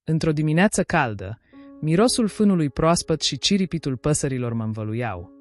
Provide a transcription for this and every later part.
Într-o dimineață caldă, mirosul fânului proaspăt și ciripitul păsărilor mă învăluiau,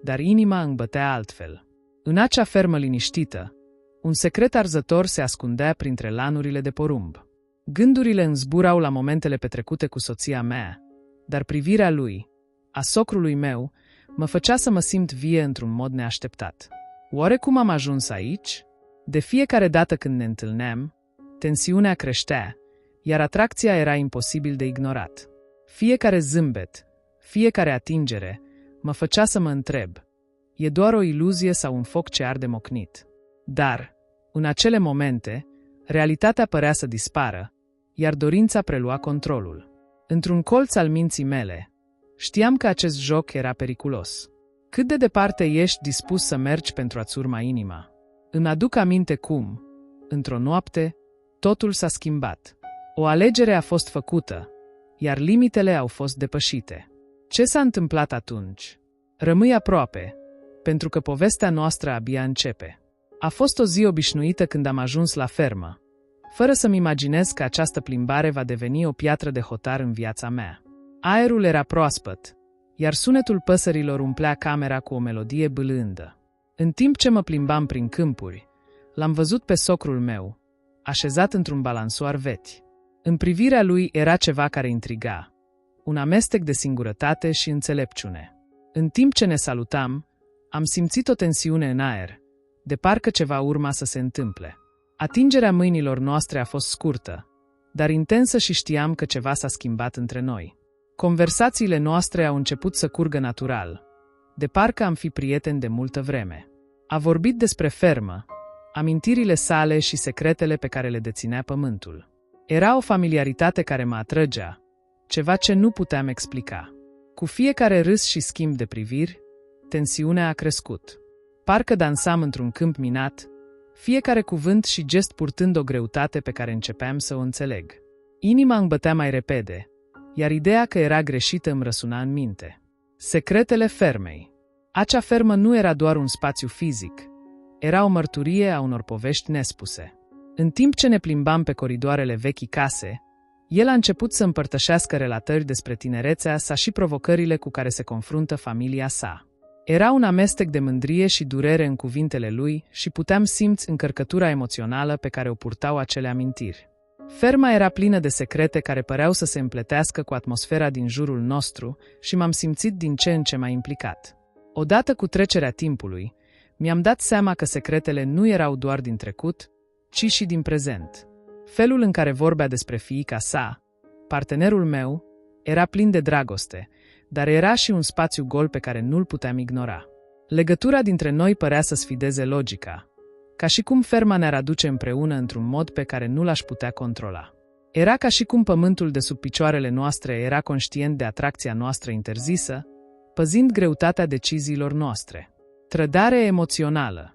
dar inima îmi bătea altfel. În acea fermă liniștită, un secret arzător se ascundea printre lanurile de porumb. Gândurile îmi zburau la momentele petrecute cu soția mea, dar privirea lui, a socrului meu, mă făcea să mă simt vie într-un mod neașteptat. Oare cum am ajuns aici? De fiecare dată când ne întâlneam, tensiunea creștea, iar atracția era imposibil de ignorat. Fiecare zâmbet, fiecare atingere, mă făcea să mă întreb, e doar o iluzie sau un foc ce arde mocnit? Dar, în acele momente, realitatea părea să dispară, iar dorința prelua controlul. Într-un colț al minții mele, știam că acest joc era periculos. Cât de departe ești dispus să mergi pentru a-ți urma inima? Îmi aduc aminte cum, într-o noapte, totul s-a schimbat. O alegere a fost făcută, iar limitele au fost depășite. Ce s-a întâmplat atunci? Rămâi aproape, pentru că povestea noastră abia începe. A fost o zi obișnuită când am ajuns la fermă, fără să-mi imaginez că această plimbare va deveni o piatră de hotar în viața mea. Aerul era proaspăt, iar sunetul păsărilor umplea camera cu o melodie bâlândă. În timp ce mă plimbam prin câmpuri, l-am văzut pe socrul meu, așezat într-un balansoar vechi. În privirea lui era ceva care intriga, un amestec de singurătate și înțelepciune. În timp ce ne salutam, am simțit o tensiune în aer, de parcă ceva urma să se întâmple. Atingerea mâinilor noastre a fost scurtă, dar intensă și știam că ceva s-a schimbat între noi. Conversațiile noastre au început să curgă natural, de parcă am fi prieteni de multă vreme. A vorbit despre fermă, amintirile sale și secretele pe care le deținea pământul. Era o familiaritate care mă atrăgea, ceva ce nu puteam explica. Cu fiecare râs și schimb de priviri, tensiunea a crescut. Parcă dansam într-un câmp minat, fiecare cuvânt și gest purtând o greutate pe care începeam să o înțeleg. Inima îmi bătea mai repede, iar ideea că era greșită îmi răsuna în minte. Secretele fermei. Acea fermă nu era doar un spațiu fizic, era o mărturie a unor povești nespuse. În timp ce ne plimbam pe coridoarele vechii case, el a început să împărtășească relatări despre tinerețea sa și provocările cu care se confruntă familia sa. Era un amestec de mândrie și durere în cuvintele lui și puteam simți încărcătura emoțională pe care o purtau acele amintiri. Ferma era plină de secrete care păreau să se împletească cu atmosfera din jurul nostru și m-am simțit din ce în ce mai implicat. Odată cu trecerea timpului, mi-am dat seama că secretele nu erau doar din trecut, ci și din prezent. Felul în care vorbea despre fiica sa, partenerul meu, era plin de dragoste, dar era și un spațiu gol pe care nu-l puteam ignora. Legătura dintre noi părea să sfideze logica, ca și cum ferma ne-ar aduce împreună într-un mod pe care nu l-aș putea controla. Era ca și cum pământul de sub picioarele noastre era conștient de atracția noastră interzisă, păzind greutatea deciziilor noastre. Trădare emoțională.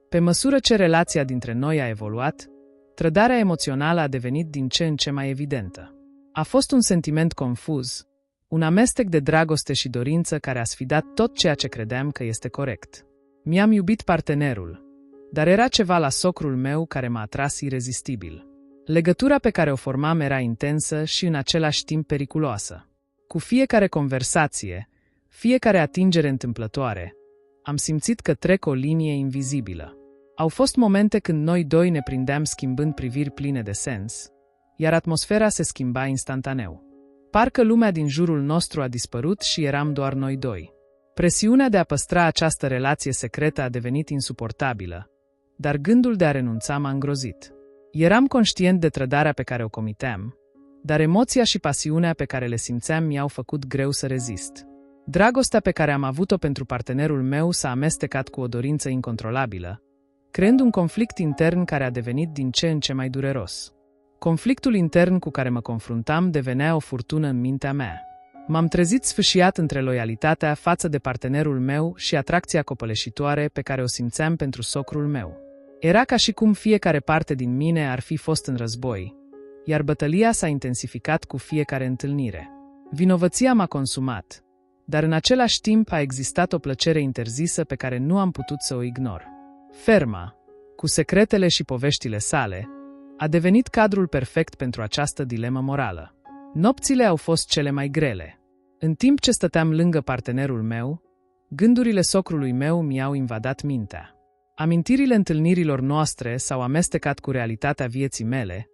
Pe măsură ce relația dintre noi a evoluat, trădarea emoțională a devenit din ce în ce mai evidentă. A fost un sentiment confuz, un amestec de dragoste și dorință care a sfidat tot ceea ce credeam că este corect. Mi-am iubit partenerul, dar era ceva la socrul meu care m-a atras irezistibil. Legătura pe care o formam era intensă și în același timp periculoasă. Cu fiecare conversație, fiecare atingere întâmplătoare, am simțit că trec o linie invizibilă. Au fost momente când noi doi ne prindeam schimbând priviri pline de sens, iar atmosfera se schimba instantaneu. Parcă lumea din jurul nostru a dispărut și eram doar noi doi. Presiunea de a păstra această relație secretă a devenit insuportabilă, dar gândul de a renunța m-a îngrozit. Eram conștient de trădarea pe care o comiteam, dar emoția și pasiunea pe care le simțeam mi-au făcut greu să rezist. Dragostea pe care am avut-o pentru partenerul meu s-a amestecat cu o dorință incontrolabilă, creând un conflict intern care a devenit din ce în ce mai dureros. Conflictul intern cu care mă confruntam devenea o furtună în mintea mea. M-am trezit sfâșiat între loialitatea față de partenerul meu și atracția copăleșitoare pe care o simțeam pentru socrul meu. Era ca și cum fiecare parte din mine ar fi fost în război, iar bătălia s-a intensificat cu fiecare întâlnire. Vinovăția m-a consumat, dar în același timp a existat o plăcere interzisă pe care nu am putut să o ignor. Ferma, cu secretele și poveștile sale, a devenit cadrul perfect pentru această dilemă morală. Nopțile au fost cele mai grele. În timp ce stăteam lângă partenerul meu, gândurile socrului meu mi-au invadat mintea. Amintirile întâlnirilor noastre s-au amestecat cu realitatea vieții mele,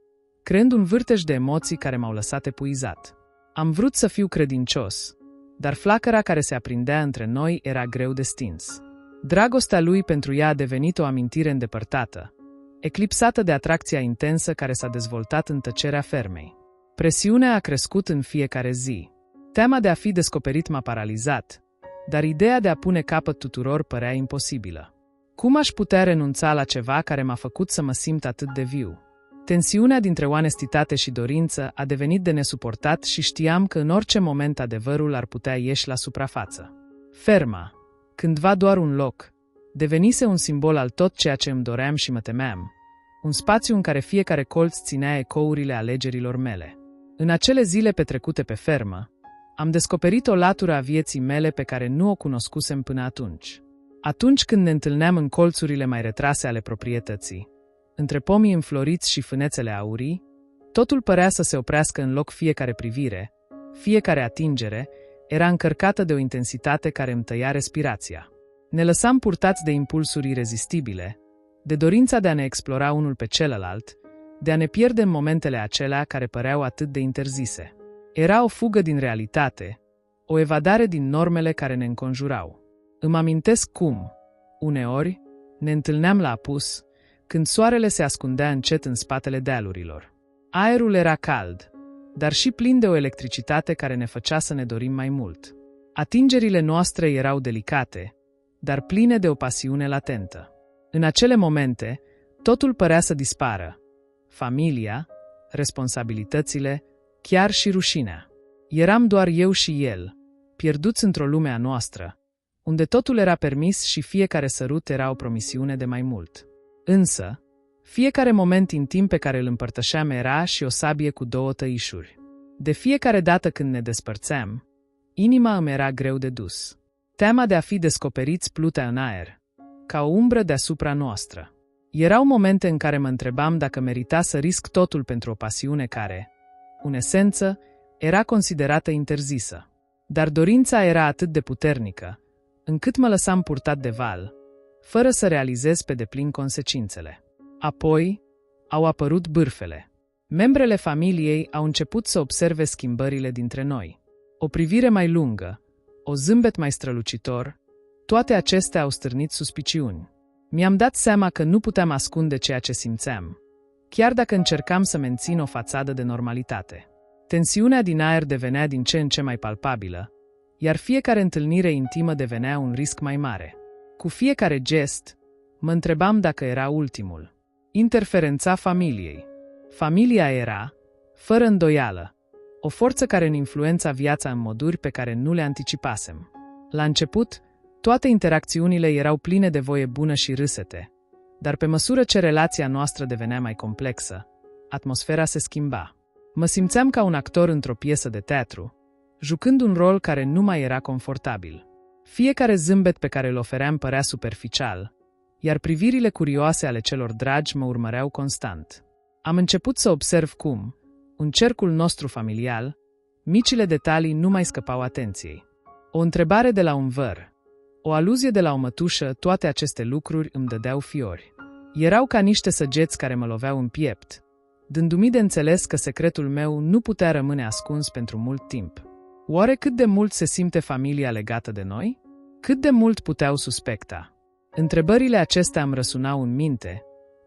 creând un vârtej de emoții care m-au lăsat epuizat. Am vrut să fiu credincios, dar flacăra care se aprindea între noi era greu de stins. Dragostea lui pentru ea a devenit o amintire îndepărtată, eclipsată de atracția intensă care s-a dezvoltat în tăcerea fermei. Presiunea a crescut în fiecare zi. Teama de a fi descoperit m-a paralizat, dar ideea de a pune capăt tuturor părea imposibilă. Cum aș putea renunța la ceva care m-a făcut să mă simt atât de viu? Tensiunea dintre onestitate și dorință a devenit de nesuportat și știam că în orice moment adevărul ar putea ieși la suprafață. Ferma, cândva doar un loc, devenise un simbol al tot ceea ce îmi doream și mă temeam, un spațiu în care fiecare colț ținea ecourile alegerilor mele. În acele zile petrecute pe fermă, am descoperit o latură a vieții mele pe care nu o cunoscusem până atunci. Atunci când ne întâlneam în colțurile mai retrase ale proprietății, între pomii înfloriți și fânețele aurii, totul părea să se oprească în loc. Fiecare privire, fiecare atingere, era încărcată de o intensitate care îmi tăia respirația. Ne lăsam purtați de impulsuri irezistibile, de dorința de a ne explora unul pe celălalt, de a ne pierde în momentele acelea care păreau atât de interzise. Era o fugă din realitate, o evadare din normele care ne înconjurau. Îmi amintesc cum, uneori, ne întâlneam la apus, când soarele se ascundea încet în spatele dealurilor. Aerul era cald, dar și plin de o electricitate care ne făcea să ne dorim mai mult. Atingerile noastre erau delicate, dar pline de o pasiune latentă. În acele momente, totul părea să dispară. Familia, responsabilitățile, chiar și rușinea. Eram doar eu și el, pierduți într-o lume a noastră, unde totul era permis și fiecare sărut era o promisiune de mai mult. Însă, fiecare moment intim pe care îl împărtășeam era și o sabie cu două tăișuri. De fiecare dată când ne despărțeam, inima îmi era greu de dus. Teama de a fi descoperiți plutea în aer, ca o umbră deasupra noastră. Erau momente în care mă întrebam dacă merita să risc totul pentru o pasiune care, în esență, era considerată interzisă. Dar dorința era atât de puternică, încât mă lăsam purtat de val, fără să realizez pe deplin consecințele. Apoi, au apărut bârfele. Membrele familiei au început să observe schimbările dintre noi. O privire mai lungă, o zâmbet mai strălucitor, toate acestea au stârnit suspiciuni. Mi-am dat seama că nu puteam ascunde ceea ce simțeam, chiar dacă încercam să mențin o fațadă de normalitate. Tensiunea din aer devenea din ce în ce mai palpabilă, iar fiecare întâlnire intimă devenea un risc mai mare. Cu fiecare gest, mă întrebam dacă era ultimul. Interferența familiei. Familia era, fără îndoială, o forță care ne influența viața în moduri pe care nu le anticipasem. La început, toate interacțiunile erau pline de voie bună și râsete, dar pe măsură ce relația noastră devenea mai complexă, atmosfera se schimba. Mă simțeam ca un actor într-o piesă de teatru, jucând un rol care nu mai era confortabil. Fiecare zâmbet pe care îl ofeream părea superficial, iar privirile curioase ale celor dragi mă urmăreau constant. Am început să observ cum, în cercul nostru familial, micile detalii nu mai scăpau atenției. O întrebare de la un văr, o aluzie de la o mătușă, toate aceste lucruri îmi dădeau fiori. Erau ca niște săgeți care mă loveau în piept, dându-mi de înțeles că secretul meu nu putea rămâne ascuns pentru mult timp. Oare cât de mult se simte familia legată de noi? Cât de mult puteau suspecta? Întrebările acestea îmi răsunau în minte,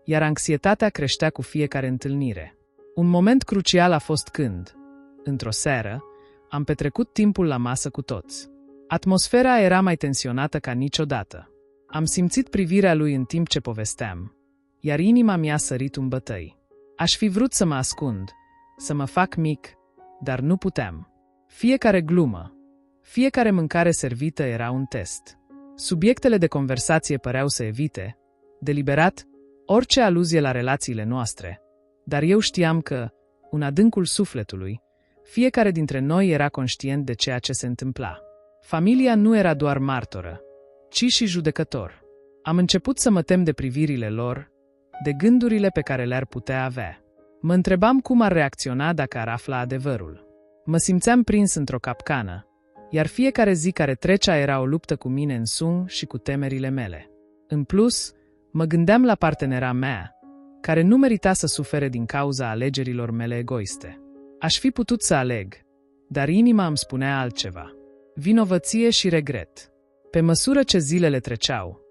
iar anxietatea creștea cu fiecare întâlnire. Un moment crucial a fost când, într-o seară, am petrecut timpul la masă cu toți. Atmosfera era mai tensionată ca niciodată. Am simțit privirea lui în timp ce povesteam, iar inima mi-a sărit în bătăi. Aș fi vrut să mă ascund, să mă fac mic, dar nu puteam. Fiecare glumă, fiecare mâncare servită era un test. Subiectele de conversație păreau să evite, deliberat, orice aluzie la relațiile noastre, dar eu știam că, în adâncul sufletului, fiecare dintre noi era conștient de ceea ce se întâmpla. Familia nu era doar martoră, ci și judecător. Am început să mă tem de privirile lor, de gândurile pe care le-ar putea avea. Mă întrebam cum ar reacționa dacă ar afla adevărul. Mă simțeam prins într-o capcană, iar fiecare zi care trecea era o luptă cu mine însumi și cu temerile mele. În plus, mă gândeam la partenera mea, care nu merita să sufere din cauza alegerilor mele egoiste. Aș fi putut să aleg, dar inima îmi spunea altceva. Vinovăție și regret. Pe măsură ce zilele treceau,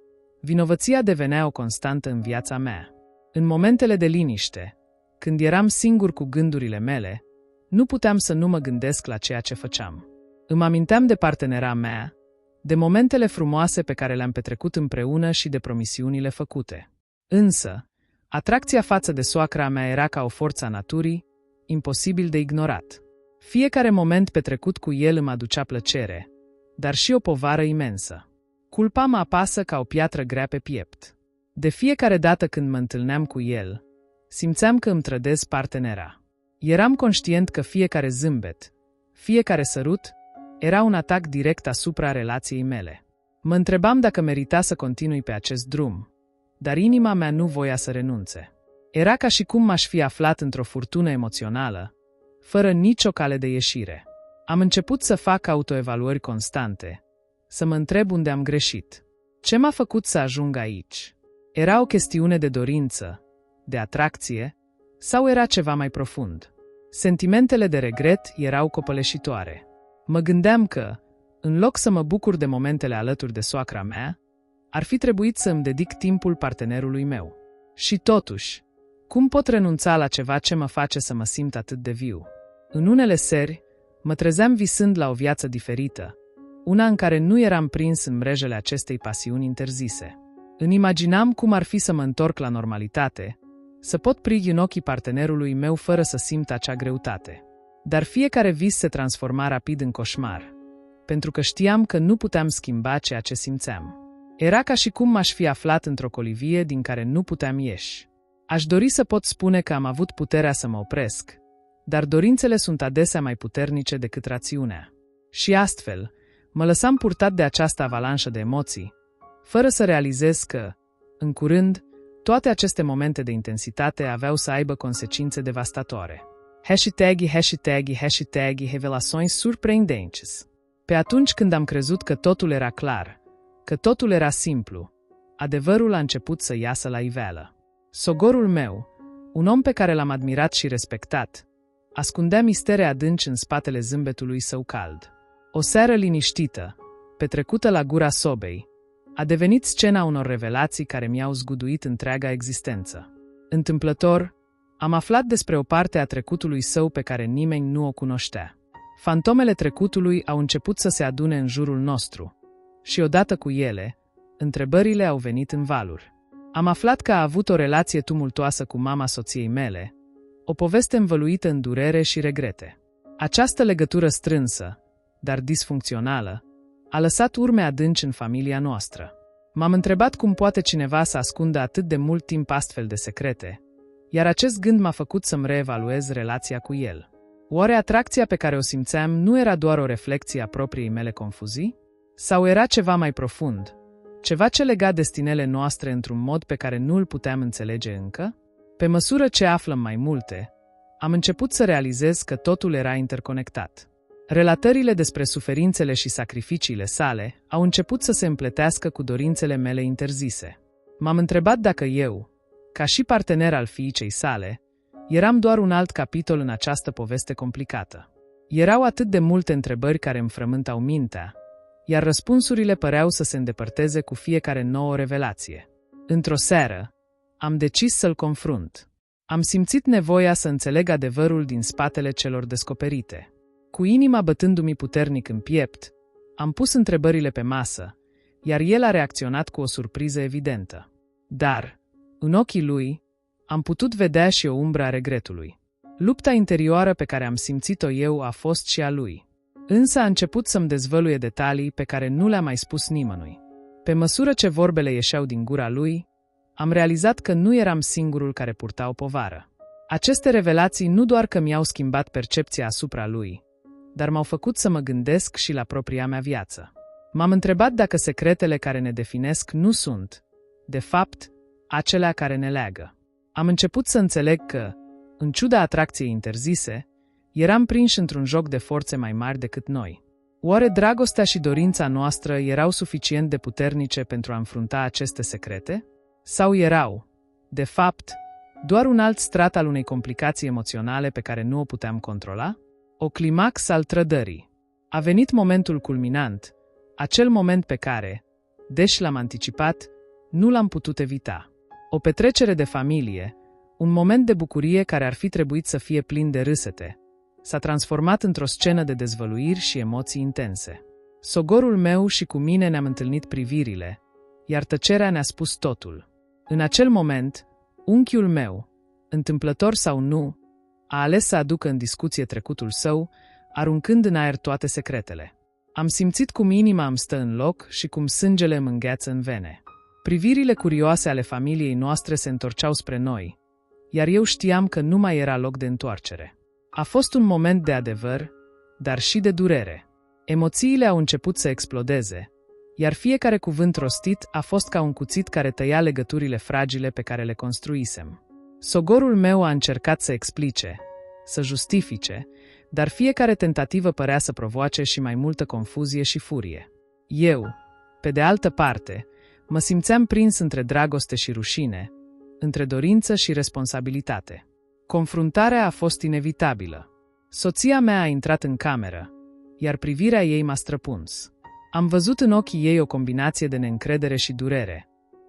vinovăția devenea o constantă în viața mea. În momentele de liniște, când eram singur cu gândurile mele, nu puteam să nu mă gândesc la ceea ce făceam. Îmi aminteam de partenera mea, de momentele frumoase pe care le-am petrecut împreună și de promisiunile făcute. Însă, atracția față de soacra mea era ca o forță a naturii, imposibil de ignorat. Fiecare moment petrecut cu el îmi aducea plăcere, dar și o povară imensă. Culpa mă apasă ca o piatră grea pe piept. De fiecare dată când mă întâlneam cu el, simțeam că îmi trădez partenera. Eram conștient că fiecare zâmbet, fiecare sărut, era un atac direct asupra relației mele. Mă întrebam dacă merita să continui pe acest drum, dar inima mea nu voia să renunțe. Era ca și cum m-aș fi aflat într-o furtună emoțională, fără nicio cale de ieșire. Am început să fac autoevaluări constante, să mă întreb unde am greșit. Ce m-a făcut să ajung aici? Era o chestiune de dorință, de atracție, sau era ceva mai profund? Sentimentele de regret erau copăleșitoare. Mă gândeam că, în loc să mă bucur de momentele alături de soacra mea, ar fi trebuit să îmi dedic timpul partenerului meu. Și totuși, cum pot renunța la ceva ce mă face să mă simt atât de viu? În unele seri, mă trezeam visând la o viață diferită, una în care nu eram prins în mrejele acestei pasiuni interzise. Îmi imaginam cum ar fi să mă întorc la normalitate, să pot privi în ochii partenerului meu fără să simt acea greutate. Dar fiecare vis se transforma rapid în coșmar, pentru că știam că nu puteam schimba ceea ce simțeam. Era ca și cum m-aș fi aflat într-o colivie din care nu puteam ieși. Aș dori să pot spune că am avut puterea să mă opresc, dar dorințele sunt adesea mai puternice decât rațiunea. Și astfel, mă lăsam purtat de această avalanșă de emoții, fără să realizez că, în curând, toate aceste momente de intensitate aveau să aibă consecințe devastatoare. Revelações surpreendentes. Pe atunci când am crezut că totul era clar, că totul era simplu, adevărul a început să iasă la iveală. Sogorul meu, un om pe care l-am admirat și respectat, ascundea mistere adânci în spatele zâmbetului său cald. O seară liniștită, petrecută la gura sobei, a devenit scena unor revelații care mi-au zguduit întreaga existență. Întâmplător, am aflat despre o parte a trecutului său pe care nimeni nu o cunoștea. Fantomele trecutului au început să se adune în jurul nostru și odată cu ele, întrebările au venit în valuri. Am aflat că a avut o relație tumultoasă cu mama soției mele, o poveste învăluită în durere și regrete. Această legătură strânsă, dar disfuncțională, a lăsat urme adânci în familia noastră. M-am întrebat cum poate cineva să ascundă atât de mult timp astfel de secrete, iar acest gând m-a făcut să-mi reevaluez relația cu el. Oare atracția pe care o simțeam nu era doar o reflecție a propriei mele confuzii? Sau era ceva mai profund, ceva ce lega destinele noastre într-un mod pe care nu îl puteam înțelege încă? Pe măsură ce aflăm mai multe, am început să realizez că totul era interconectat. Relatările despre suferințele și sacrificiile sale au început să se împletească cu dorințele mele interzise. M-am întrebat dacă eu, ca și partener al fiicei sale, eram doar un alt capitol în această poveste complicată. Erau atât de multe întrebări care îmi frământau mintea, iar răspunsurile păreau să se îndepărteze cu fiecare nouă revelație. Într-o seară, am decis să-l confrunt. Am simțit nevoia să înțeleg adevărul din spatele celor descoperite. Cu inima bătându-mi puternic în piept, am pus întrebările pe masă, iar el a reacționat cu o surpriză evidentă. Dar, în ochii lui, am putut vedea și o umbră a regretului. Lupta interioară pe care am simțit-o eu a fost și a lui. Însă a început să-mi dezvăluie detalii pe care nu le-a mai spus nimănui. Pe măsură ce vorbele ieșeau din gura lui, am realizat că nu eram singurul care purta o povară. Aceste revelații nu doar că mi-au schimbat percepția asupra lui, dar m-au făcut să mă gândesc și la propria mea viață. M-am întrebat dacă secretele care ne definesc nu sunt, de fapt, acelea care ne leagă. Am început să înțeleg că, în ciuda atracției interzise, Eram prinși într-un joc de forțe mai mari decât noi. Oare dragostea și dorința noastră erau suficient de puternice pentru a înfrunta aceste secrete? Sau erau, de fapt, doar un alt strat al unei complicații emoționale pe care nu o puteam controla? O climax al trădării. A venit momentul culminant, acel moment pe care, deși l-am anticipat, nu l-am putut evita. O petrecere de familie, un moment de bucurie care ar fi trebuit să fie plin de râsete, s-a transformat într-o scenă de dezvăluiri și emoții intense. Sogorul meu și cu mine ne-am întâlnit privirile, iar tăcerea ne-a spus totul. În acel moment, unchiul meu, întâmplător sau nu, a ales să aducă în discuție trecutul său, aruncând în aer toate secretele. Am simțit cum inima îmi stă în loc și cum sângele îmi îngheață în vene. Privirile curioase ale familiei noastre se întorceau spre noi, iar eu știam că nu mai era loc de întoarcere. A fost un moment de adevăr, dar și de durere. Emoțiile au început să explodeze, iar fiecare cuvânt rostit a fost ca un cuțit care tăia legăturile fragile pe care le construisem. Sogorul meu a încercat să explice, să justifice, dar fiecare tentativă părea să provoace și mai multă confuzie și furie. Eu, pe de altă parte, mă simțeam prins între dragoste și rușine, între dorință și responsabilitate. Confruntarea a fost inevitabilă. Soția mea a intrat în cameră, iar privirea ei m-a străpuns. Am văzut în ochii ei o combinație de neîncredere și durere.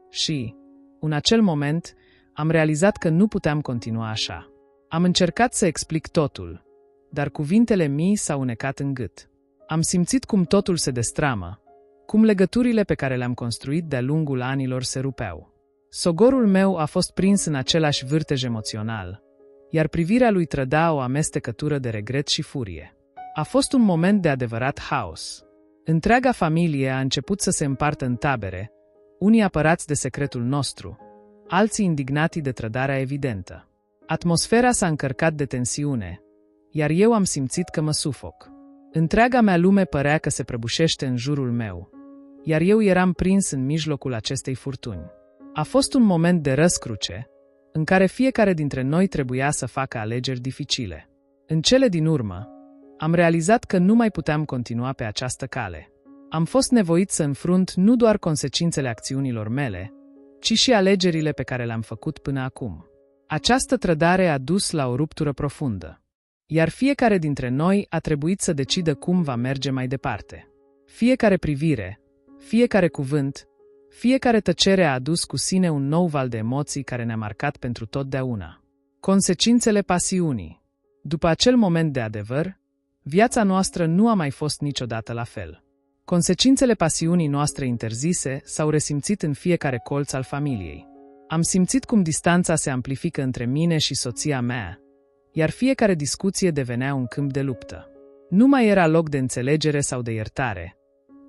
Și, în acel moment, am realizat că nu puteam continua așa. Am încercat să explic totul, dar cuvintele mii s-au unecat în gât. Am simțit cum totul se destramă, cum legăturile pe care le-am construit de-a lungul anilor se rupeau. Sogorul meu a fost prins în același vârtej emoțional, iar privirea lui trăda o amestecătură de regret și furie. A fost un moment de adevărat haos. Întreaga familie a început să se împartă în tabere, unii apărați de secretul nostru, alții indignati de trădarea evidentă. Atmosfera s-a încărcat de tensiune, iar eu am simțit că mă sufoc. Întreaga mea lume părea că se prăbușește în jurul meu, iar eu eram prins în mijlocul acestei furtuni. A fost un moment de răscruce, în care fiecare dintre noi trebuia să facă alegeri dificile. În cele din urmă, am realizat că nu mai puteam continua pe această cale. Am fost nevoit să înfrunt nu doar consecințele acțiunilor mele, ci și alegerile pe care le-am făcut până acum. Această trădare a dus la o ruptură profundă, iar fiecare dintre noi a trebuit să decidă cum va merge mai departe. Fiecare privire, fiecare cuvânt, fiecare tăcere a adus cu sine un nou val de emoții care ne-a marcat pentru totdeauna. Consecințele pasiunii. După acel moment de adevăr, viața noastră nu a mai fost niciodată la fel. Consecințele pasiunii noastre interzise s-au resimțit în fiecare colț al familiei. Am simțit cum distanța se amplifică între mine și soția mea, iar fiecare discuție devenea un câmp de luptă. Nu mai era loc de înțelegere sau de iertare.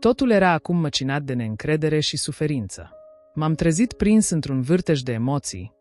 Totul era acum măcinat de neîncredere și suferință. M-am trezit prins într-un vârtej de emoții,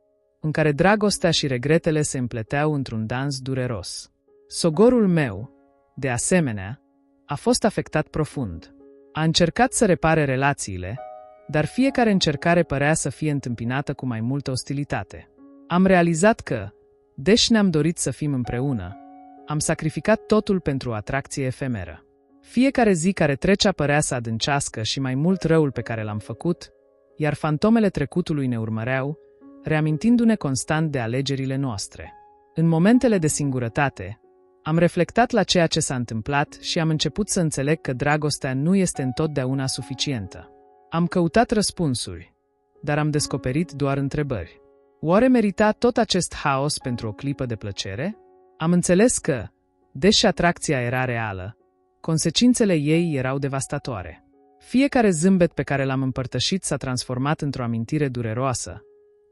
în care dragostea și regretele se împleteau într-un dans dureros. Sogorul meu, de asemenea, a fost afectat profund. A încercat să repare relațiile, dar fiecare încercare părea să fie întâmpinată cu mai multă ostilitate. Am realizat că, deși ne-am dorit să fim împreună, am sacrificat totul pentru o atracție efemeră. Fiecare zi care trecea părea să adâncească și mai mult răul pe care l-am făcut, iar fantomele trecutului ne urmăreau, reamintindu-ne constant de alegerile noastre. În momentele de singurătate, am reflectat la ceea ce s-a întâmplat și am început să înțeleg că dragostea nu este întotdeauna suficientă. Am căutat răspunsuri, dar am descoperit doar întrebări. Oare merita tot acest haos pentru o clipă de plăcere? Am înțeles că, deși atracția era reală, consecințele ei erau devastatoare. Fiecare zâmbet pe care l-am împărtășit s-a transformat într-o amintire dureroasă,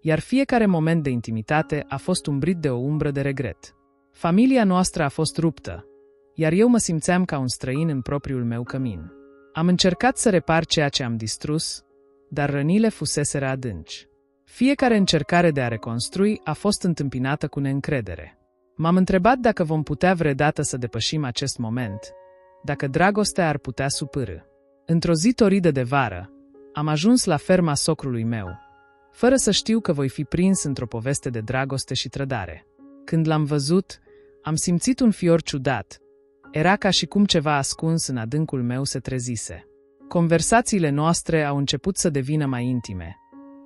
iar fiecare moment de intimitate a fost umbrit de o umbră de regret. Familia noastră a fost ruptă, iar eu mă simțeam ca un străin în propriul meu cămin. Am încercat să repar ceea ce am distrus, dar rănile fuseseră adânci. Fiecare încercare de a reconstrui a fost întâmpinată cu neîncredere. M-am întrebat dacă vom putea vreodată să depășim acest moment, dacă dragostea ar putea supârî. Într-o zi toridă de vară, am ajuns la ferma socrului meu, fără să știu că voi fi prins într-o poveste de dragoste și trădare. Când l-am văzut, Am simțit un fior ciudat. Era ca și cum ceva ascuns în adâncul meu se trezise. Conversațiile noastre au început să devină mai intime,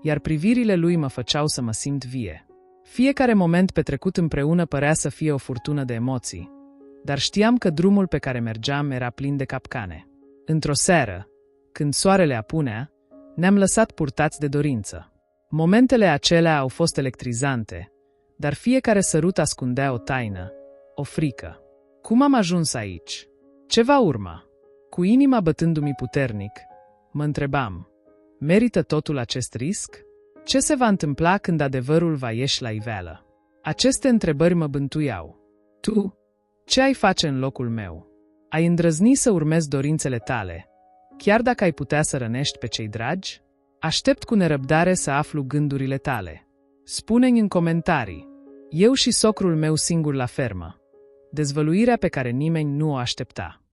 iar privirile lui mă făceau să mă simt vie. Fiecare moment petrecut împreună părea să fie o furtună de emoții, dar știam că drumul pe care mergeam era plin de capcane. Într-o seară, când soarele apunea, ne-am lăsat purtați de dorință. Momentele acelea au fost electrizante, dar fiecare sărut ascundea o taină, o frică. Cum am ajuns aici? Ce va urma? Cu inima bătându-mi puternic, mă întrebam, merită totul acest risc? Ce se va întâmpla când adevărul va ieși la iveală? Aceste întrebări mă bântuiau. Tu, ce ai face în locul meu? Ai îndrăzni să urmezi dorințele tale, chiar dacă ai putea să rănești pe cei dragi? Aștept cu nerăbdare să aflu gândurile tale. Spune-mi în comentarii. Eu și socrul meu singur la fermă. Dezvăluirea pe care nimeni nu o aștepta.